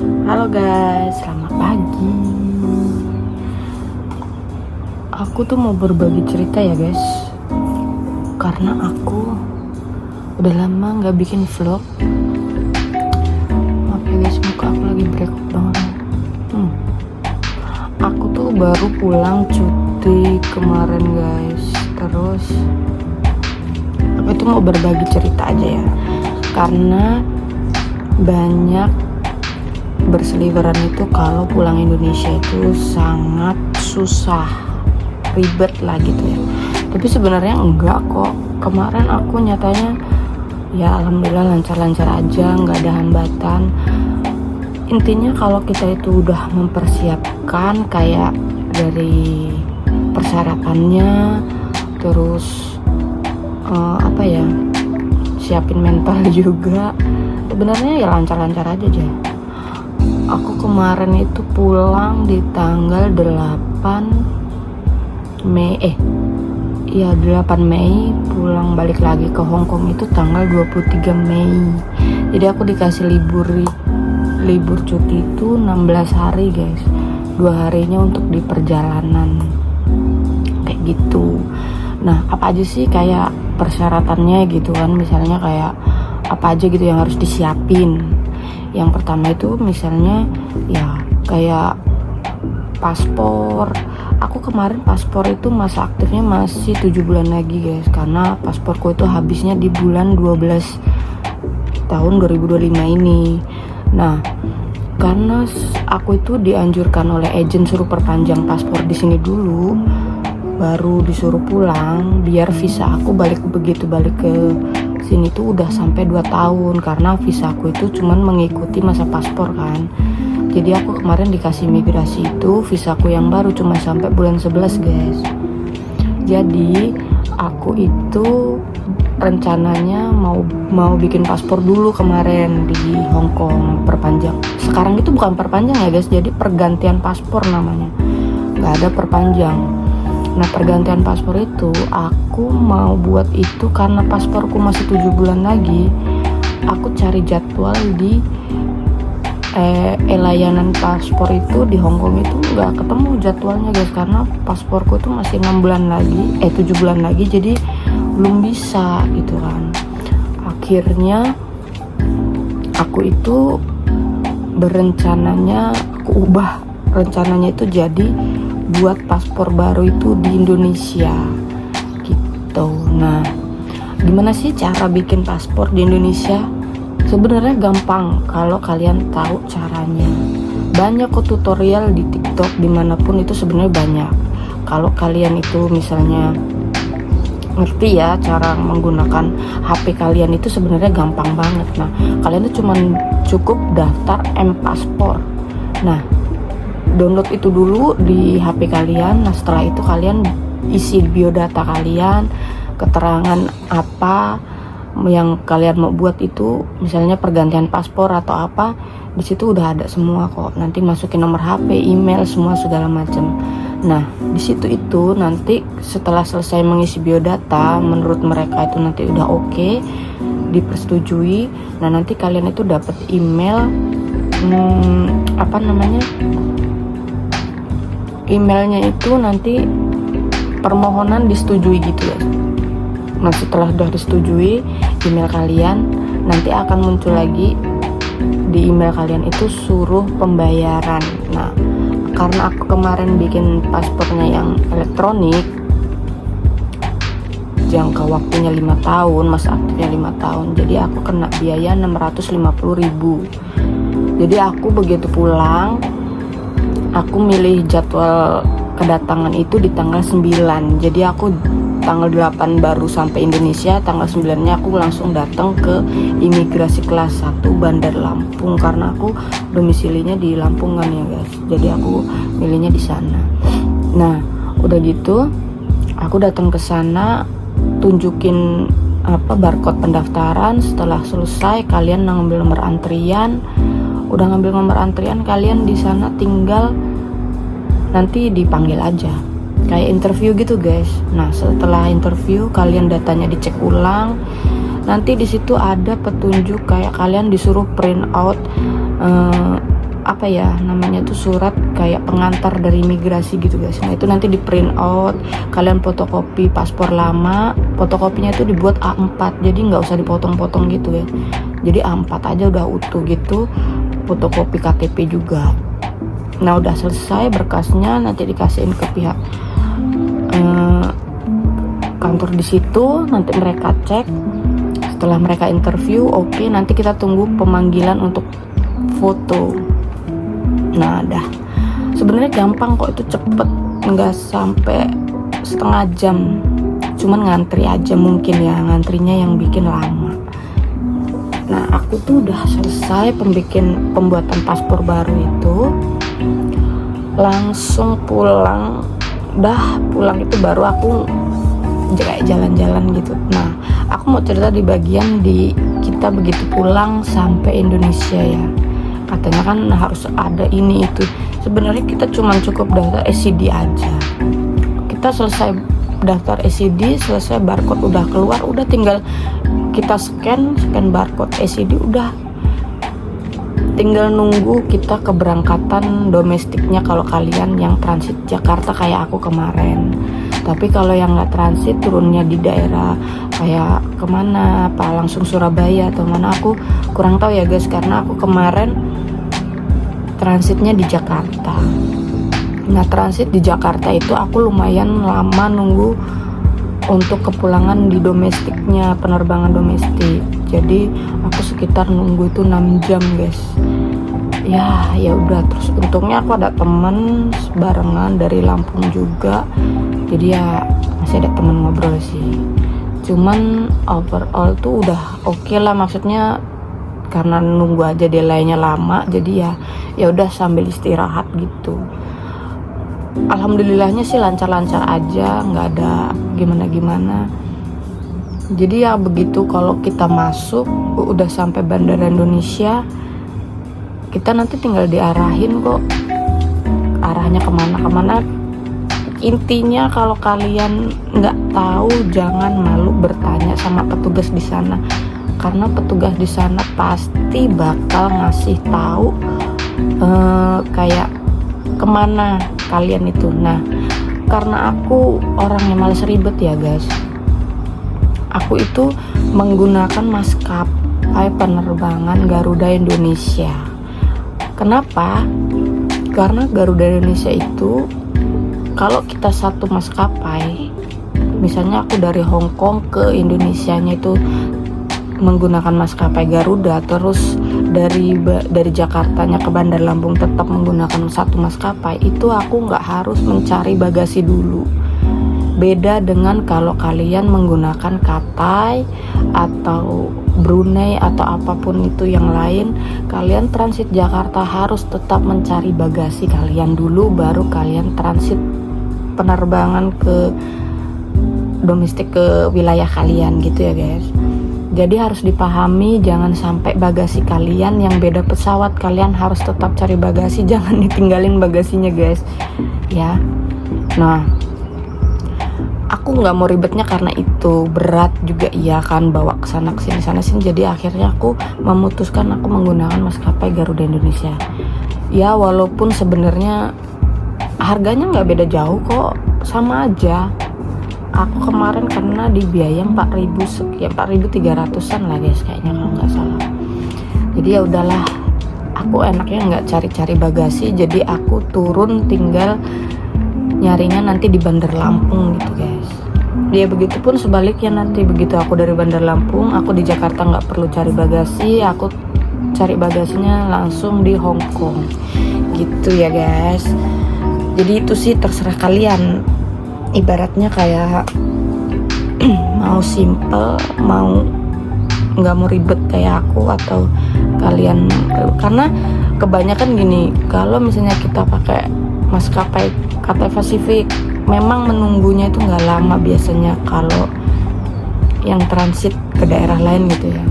Halo guys, selamat pagi. Aku tuh mau berbagi cerita ya guys, karena aku udah lama gak bikin vlog. Maaf ya guys, muka aku lagi breakout banget. Aku tuh baru pulang cuti kemarin guys. Terus aku tuh mau berbagi cerita aja ya, karena banyak berseliweran itu kalau pulang Indonesia itu sangat susah, ribet lah gitu ya. Tapi sebenarnya enggak kok. Kemarin aku nyatanya ya alhamdulillah lancar-lancar aja, nggak ada hambatan. Intinya kalau kita itu udah mempersiapkan kayak dari persyaratannya, terus siapin mental juga, sebenarnya ya lancar-lancar aja. Aku kemarin itu pulang di tanggal 8 Mei 8 Mei, pulang balik lagi ke Hong Kong itu tanggal 23 Mei. Jadi aku dikasih libur cuti itu 16 hari guys. 2 harinya untuk di perjalanan kayak gitu. Nah, apa aja sih kayak persyaratannya gitu kan, misalnya kayak apa aja gitu yang harus disiapin. Yang pertama itu misalnya ya kayak paspor. Aku kemarin paspor itu masa aktifnya masih 7 bulan lagi guys, karena pasporku itu habisnya di bulan 12 tahun 2025 ini. Nah, karena aku itu dianjurkan oleh agent suruh perpanjang paspor di sini dulu, baru disuruh pulang biar visa aku begitu balik ke sini tuh udah sampai 2 tahun, karena visa aku itu cuman mengikuti masa paspor kan. Jadi aku kemarin dikasih migrasi itu visaku yang baru cuma sampai bulan 11 guys. Jadi aku itu rencananya mau bikin paspor dulu kemarin di Hong Kong, perpanjang. Sekarang itu bukan perpanjang ya guys, jadi pergantian paspor namanya, nggak ada perpanjang. Nah, pergantian paspor itu aku mau buat itu karena pasporku masih 7 bulan lagi. Aku cari jadwal di layanan paspor itu di Hong Kong itu nggak ketemu jadwalnya guys, karena pasporku itu masih 7 bulan lagi, jadi belum bisa gitu kan. Akhirnya aku itu aku ubah rencananya itu jadi buat paspor baru itu di Indonesia gitu. Nah, gimana sih cara bikin paspor di Indonesia? Sebenarnya gampang kalau kalian tahu caranya. Banyak kok tutorial di TikTok, dimanapun itu sebenarnya banyak. Kalau kalian itu misalnya ngerti ya cara menggunakan HP kalian, itu sebenarnya gampang banget. Nah, kalian itu cukup daftar M-Paspor. Nah, download itu dulu di HP kalian. Nah, setelah itu kalian isi biodata kalian, keterangan apa yang kalian mau buat itu, misalnya pergantian paspor atau apa, di situ udah ada semua kok. Nanti masukin nomor HP, email, semua segala macam. Nah, di situ itu nanti setelah selesai mengisi biodata, menurut mereka itu nanti udah oke, dipersetujui. Nah, nanti kalian itu dapat email emailnya itu nanti permohonan disetujui gitu ya. Nah, setelah sudah disetujui email kalian, nanti akan muncul lagi di email kalian itu suruh pembayaran. Nah, karena aku kemarin bikin paspornya yang elektronik, jangka waktunya 5 tahun, masa aktifnya 5 tahun, jadi aku kena biaya 650.000. Jadi aku begitu pulang, aku milih jadwal kedatangan itu di tanggal 9. Jadi aku tanggal 8 baru sampai Indonesia, tanggal 9-nya aku langsung datang ke imigrasi kelas 1 Bandar Lampung, karena aku domisilinya di Lampung kan ya guys. Jadi aku milihnya di sana. Nah, udah gitu aku datang ke sana, tunjukin barcode pendaftaran. Setelah selesai kalian ngambil nomor antrian. Udah ngambil nomor antrian, kalian di sana tinggal nanti dipanggil aja, kayak interview gitu guys. Nah, setelah interview kalian datanya dicek ulang. Nanti di situ ada petunjuk kayak kalian disuruh print out apa ya namanya tuh, surat kayak pengantar dari imigrasi gitu guys. Nah itu nanti di print out, kalian fotokopi paspor lama, fotokopinya itu dibuat A4, jadi nggak usah dipotong-potong gitu ya, jadi A4 aja udah utuh gitu. Fotokopi KTP juga. Nah udah selesai berkasnya, nanti dikasihin ke pihak kantor di situ, nanti mereka cek. Setelah mereka interview, oke, nanti kita tunggu pemanggilan untuk foto. Nah dah, sebenarnya gampang kok, itu cepet, nggak sampai setengah jam, cuman ngantri aja mungkin ya, ngantrinya yang bikin lama. Nah aku tuh udah selesai pembuatan paspor baru itu, langsung pulang. Udah pulang itu baru aku kayak jalan-jalan gitu. Nah aku mau cerita di bagian di kita begitu pulang sampai Indonesia ya, katanya kan harus ada ini itu. Sebenarnya kita cuma cukup daftar SCD aja. Kita selesai daftar SCD, selesai barcode udah keluar, udah tinggal kita scan barcode SCD, udah tinggal nunggu kita keberangkatan domestiknya kalau kalian yang transit Jakarta kayak aku kemarin. Tapi kalau yang nggak transit, turunnya di daerah kayak kemana, apa langsung Surabaya atau mana, aku kurang tahu ya guys, karena aku kemarin transitnya di Jakarta. Nah transit di Jakarta itu aku lumayan lama nunggu untuk kepulangan di domestiknya, penerbangan domestik. Jadi aku sekitar nunggu itu 6 jam guys. Ya udah, terus untungnya aku ada temen barengan dari Lampung juga, jadi ya masih ada temen ngobrol sih. Cuman overall tuh udah oke lah, maksudnya karena nunggu aja delaynya lama, jadi ya udah sambil istirahat gitu. Alhamdulillahnya sih lancar-lancar aja, nggak ada gimana-gimana. Jadi ya begitu, kalau kita masuk udah sampai Bandara Indonesia, kita nanti tinggal diarahin kok arahnya kemana. Intinya kalau kalian nggak tahu, jangan malu bertanya sama petugas di sana, karena petugas di sana pasti bakal ngasih tahu kayak kemana kalian itu. Nah karena aku orang yang males ribet ya guys, aku itu menggunakan maskapai penerbangan Garuda Indonesia. Kenapa? Karena Garuda Indonesia itu kalau kita satu maskapai, misalnya aku dari Hong Kong ke Indonesianya itu menggunakan maskapai Garuda, terus dari Jakartanya ke Bandar Lampung tetap menggunakan satu maskapai, itu aku nggak harus mencari bagasi dulu. Beda dengan kalau kalian menggunakan Cathay atau Brunei atau apapun itu yang lain, kalian transit Jakarta harus tetap mencari bagasi kalian dulu, baru kalian transit penerbangan ke domestik ke wilayah kalian gitu ya guys. Jadi harus dipahami, jangan sampai bagasi kalian yang beda pesawat, kalian harus tetap cari bagasi, jangan ditinggalin bagasinya guys ya. Nah aku nggak mau ribetnya karena itu berat juga iya kan, bawa kesana kesini sana sini. Jadi akhirnya aku memutuskan aku menggunakan maskapai Garuda Indonesia. Ya walaupun sebenarnya harganya nggak beda jauh kok, sama aja. Aku kemarin karena di biaya 4.000 sekian, 4.300an lah guys kayaknya kalau nggak salah. Jadi ya udahlah, aku enaknya nggak cari-cari bagasi, jadi aku turun tinggal nyarinya nanti di Bandar Lampung gitu guys. Ya begitupun sebaliknya, nanti begitu aku dari Bandar Lampung, aku di Jakarta nggak perlu cari bagasi, aku cari bagasinya langsung di Hong Kong gitu ya guys. Jadi itu sih terserah kalian, ibaratnya kayak mau simple, mau nggak mau ribet kayak aku, atau kalian, karena kebanyakan gini, kalau misalnya kita pakai maskapai Cathay Pacific memang menunggunya itu nggak lama biasanya, kalau yang transit ke daerah lain gitu ya.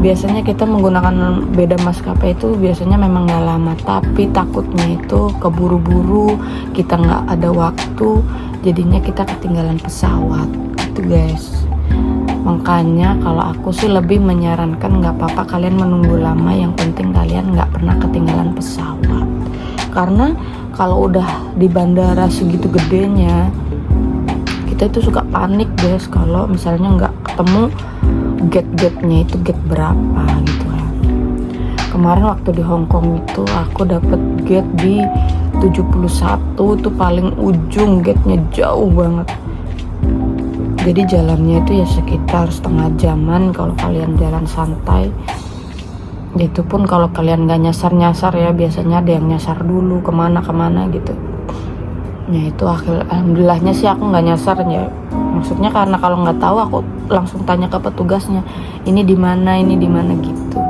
Biasanya kita menggunakan beda maskapai itu biasanya memang nggak lama, tapi takutnya itu keburu-buru, kita nggak ada waktu, jadinya kita ketinggalan pesawat gitu guys. Makanya kalau aku sih lebih menyarankan nggak apa-apa kalian menunggu lama, yang penting kalian nggak pernah ketinggalan pesawat. Karena kalau udah di bandara segitu gedenya, kita itu suka panik guys kalau misalnya nggak ketemu gate-nya itu gate berapa gitu ya. Kemarin waktu di Hong Kong itu aku dapet gate di 71, itu paling ujung, gate-nya jauh banget. Jadi jalannya itu ya sekitar setengah jaman kalau kalian jalan santai. Itu pun kalau kalian gak nyasar-nyasar ya, biasanya ada yang nyasar dulu kemana-kemana gitu. Ya itu alhamdulillahnya sih aku nggak nyasar ya. Maksudnya karena kalau nggak tahu aku langsung tanya ke petugasnya, ini di mana gitu.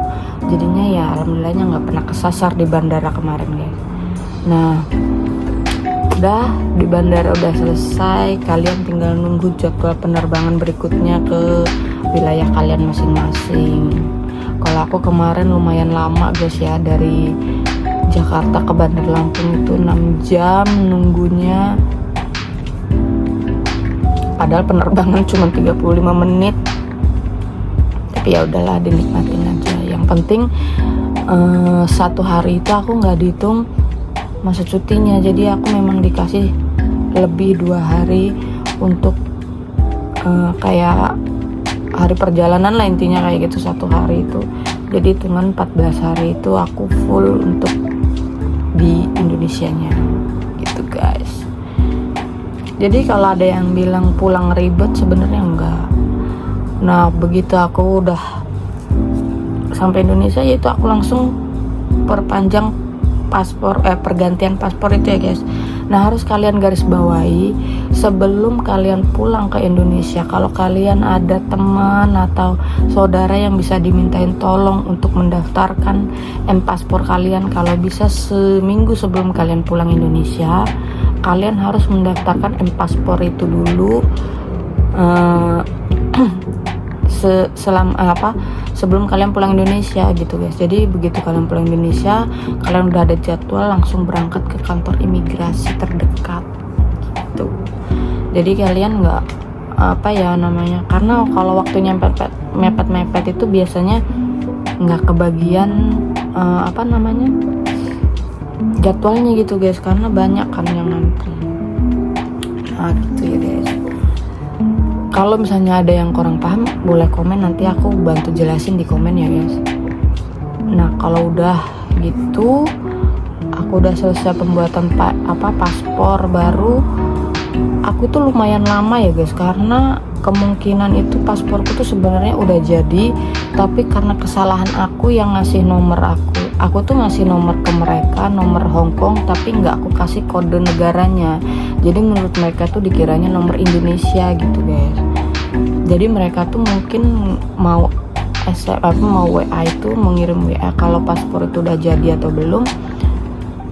Jadinya ya alhamdulillahnya nggak pernah kesasar di bandara kemarin guys. Nah udah di bandara udah selesai, kalian tinggal nunggu jadwal penerbangan berikutnya ke wilayah kalian masing-masing. Kalau aku kemarin lumayan lama guys ya, dari Jakarta ke Bandar Lampung itu 6 jam nunggunya, padahal penerbangan cuma 35 menit. Tapi ya udahlah, dinikmatin aja. Yang penting satu hari itu aku nggak dihitung masa cutinya, jadi aku memang dikasih lebih 2 hari untuk kayak hari perjalanan lah intinya, kayak gitu. Satu hari itu jadi hitungan 14 hari itu aku full untuk di Indonesianya gitu guys. Jadi kalau ada yang bilang pulang ribet, sebenarnya enggak. Nah begitu aku udah sampai Indonesia, yaitu aku langsung perpanjang paspor, pergantian paspor itu ya guys. Nah harus kalian garis bawahi sebelum kalian pulang ke Indonesia, kalau kalian ada teman atau saudara yang bisa dimintain tolong untuk mendaftarkan paspor kalian, kalau bisa seminggu sebelum kalian pulang Indonesia, kalian harus mendaftarkan paspor itu dulu sebelum kalian pulang Indonesia gitu guys. Jadi begitu kalian pulang Indonesia, kalian udah ada jadwal, langsung berangkat ke kantor imigrasi terdekat gitu. Jadi kalian nggak karena kalau waktunya mepet itu biasanya nggak kebagian jadwalnya gitu guys, karena banyak kan yang nanti. Nah gitu ya guys. Kalau misalnya ada yang kurang paham, boleh komen, nanti aku bantu jelasin di komen ya guys. Nah kalau udah gitu, aku udah selesai pembuatan paspor baru. Aku tuh lumayan lama ya guys, karena kemungkinan itu pasporku tuh sebenarnya udah jadi, tapi karena kesalahan aku yang ngasih nomor aku tuh ngasih nomor ke mereka, nomor Hong Kong, tapi nggak aku kasih kode negaranya. Jadi menurut mereka tuh dikiranya nomor Indonesia gitu guys. Jadi mereka tuh mungkin mau WA itu, mengirim WA kalau paspor itu udah jadi atau belum.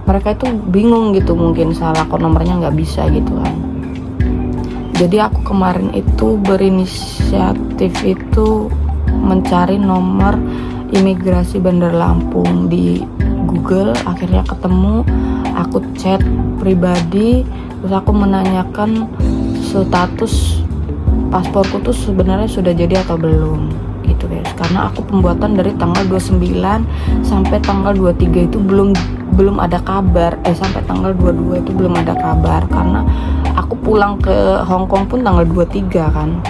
Mereka itu bingung gitu, mungkin salah kok nomornya nggak bisa gitu kan. Jadi aku kemarin itu berinisiatif itu mencari nomor imigrasi Bandar Lampung di Google. Akhirnya ketemu, aku chat pribadi, terus aku menanyakan status pasporku tuh sebenarnya sudah jadi atau belum gitu guys. Karena aku pembuatan dari tanggal 29 sampai tanggal 23 itu belum ada kabar, sampai tanggal 22 itu belum ada kabar, karena aku pulang ke Hong Kong pun tanggal 23 kan.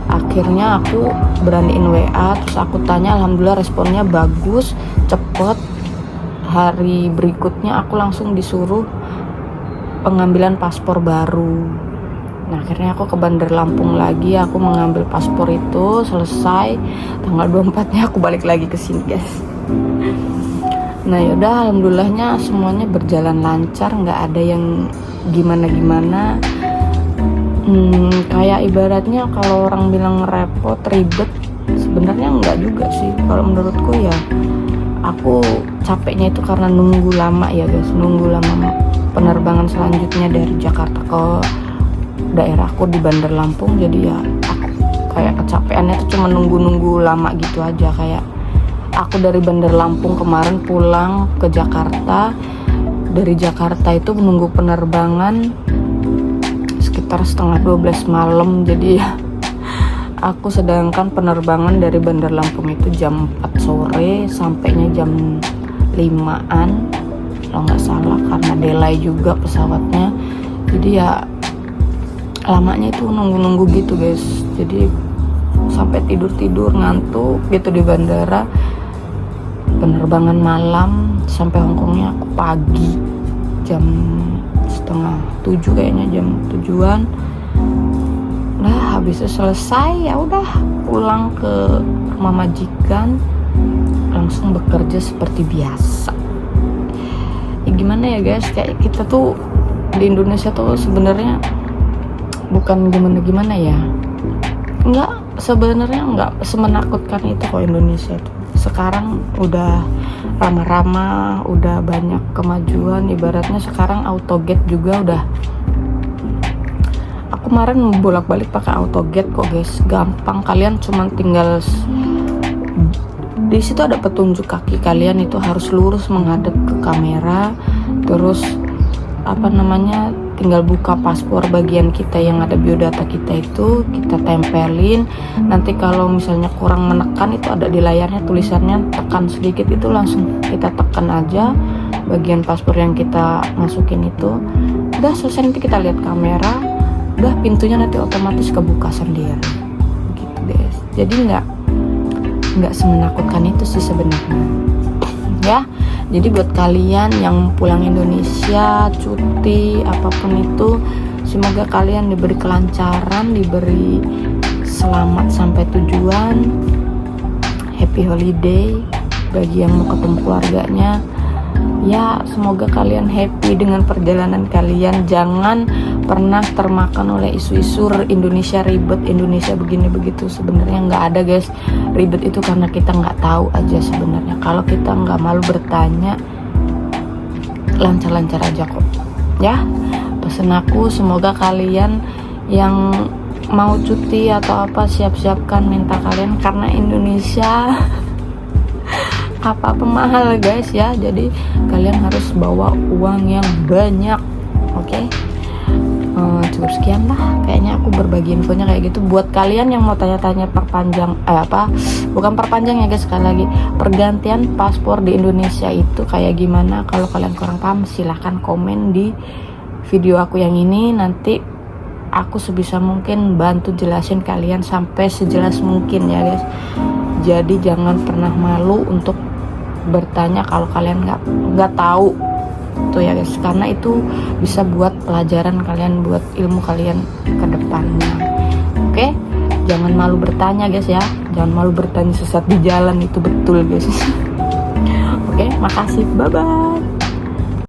Akhirnya aku beraniin WA, terus aku tanya, alhamdulillah responnya bagus, cepet. Hari berikutnya aku langsung disuruh pengambilan paspor baru. Nah akhirnya aku ke Bandar Lampung lagi, aku mengambil paspor itu, selesai. Tanggal 24-nya aku balik lagi ke sini guys. Nah yaudah, alhamdulillahnya semuanya berjalan lancar, nggak ada yang gimana-gimana. Kayak ibaratnya kalau orang bilang repot, ribet, sebenarnya nggak juga sih. Kalau menurutku ya, aku capeknya itu karena nunggu lama ya guys, nunggu lama penerbangan selanjutnya dari Jakarta ke daerahku di Bandar Lampung. Jadi ya aku kayak kecapeannya tuh cuma nunggu lama gitu aja. Kayak aku dari Bandar Lampung kemarin pulang ke Jakarta, dari Jakarta itu menunggu penerbangan sekitar setengah 12 malam. Jadi ya Aku sedangkan penerbangan dari Bandar Lampung itu jam 4 sore, sampainya jam 5-an kalau nggak salah, karena delay juga pesawatnya. Jadi ya lamanya itu nunggu-nunggu gitu guys. Jadi sampai tidur-tidur ngantuk gitu di bandara. Penerbangan malam sampai Hongkongnya aku pagi jam setengah 7 kayaknya, jam 7-an. Nah habisnya selesai ya udah pulang ke rumah majikan, langsung bekerja seperti biasa. Ya gimana ya guys, kayak kita tuh di Indonesia tuh sebenarnya bukan gimana ya, sebenarnya nggak semenakutkan itu kok Indonesia tuh. Sekarang udah ramah-ramah, udah banyak kemajuan. Ibaratnya sekarang autogate juga udah. Aku kemarin bolak-balik pakai autogate kok guys, gampang. Kalian cuma tinggal di situ ada petunjuk kaki kalian itu harus lurus menghadap ke kamera, terus tinggal buka paspor bagian kita yang ada biodata kita itu, kita tempelin. Nanti kalau misalnya kurang menekan, itu ada di layarnya tulisannya tekan sedikit, itu langsung kita tekan aja bagian paspor yang kita masukin itu. Udah selesai, nanti kita lihat kamera, udah pintunya nanti otomatis kebuka sendiri gitu guys. Jadi nggak semenakutkan itu sih sebenarnya ya. Jadi buat kalian yang pulang Indonesia, cuti, apapun itu, semoga kalian diberi kelancaran, diberi selamat sampai tujuan, happy holiday bagi yang mau ketemu keluarganya. Ya semoga kalian happy dengan perjalanan kalian. Jangan pernah termakan oleh isu-isu Indonesia ribet, Indonesia begini begitu. Sebenarnya nggak ada guys, ribet itu karena kita nggak tahu aja sebenarnya. Kalau kita nggak malu bertanya, lancar-lancar aja kok ya. Pesan aku, semoga kalian yang mau cuti atau apa, siap-siapkan mental kalian, karena Indonesia apa-apa mahal guys ya. Jadi kalian harus bawa uang yang banyak. Oke? Cukup sekian lah, kayaknya aku berbagi infonya kayak gitu. Buat kalian yang mau tanya-tanya bukan perpanjang ya guys, sekali lagi, pergantian paspor di Indonesia itu kayak gimana, kalau kalian kurang paham silahkan komen di video aku yang ini. Nanti aku sebisa mungkin bantu jelasin kalian sampai sejelas mungkin ya guys. Jadi jangan pernah malu untuk bertanya kalau kalian nggak tahu tuh ya guys, karena itu bisa buat pelajaran kalian, buat ilmu kalian ke depannya. Oke, jangan malu bertanya guys ya, jangan malu bertanya sesat di jalan, itu betul guys. Oke, makasih, bye bye.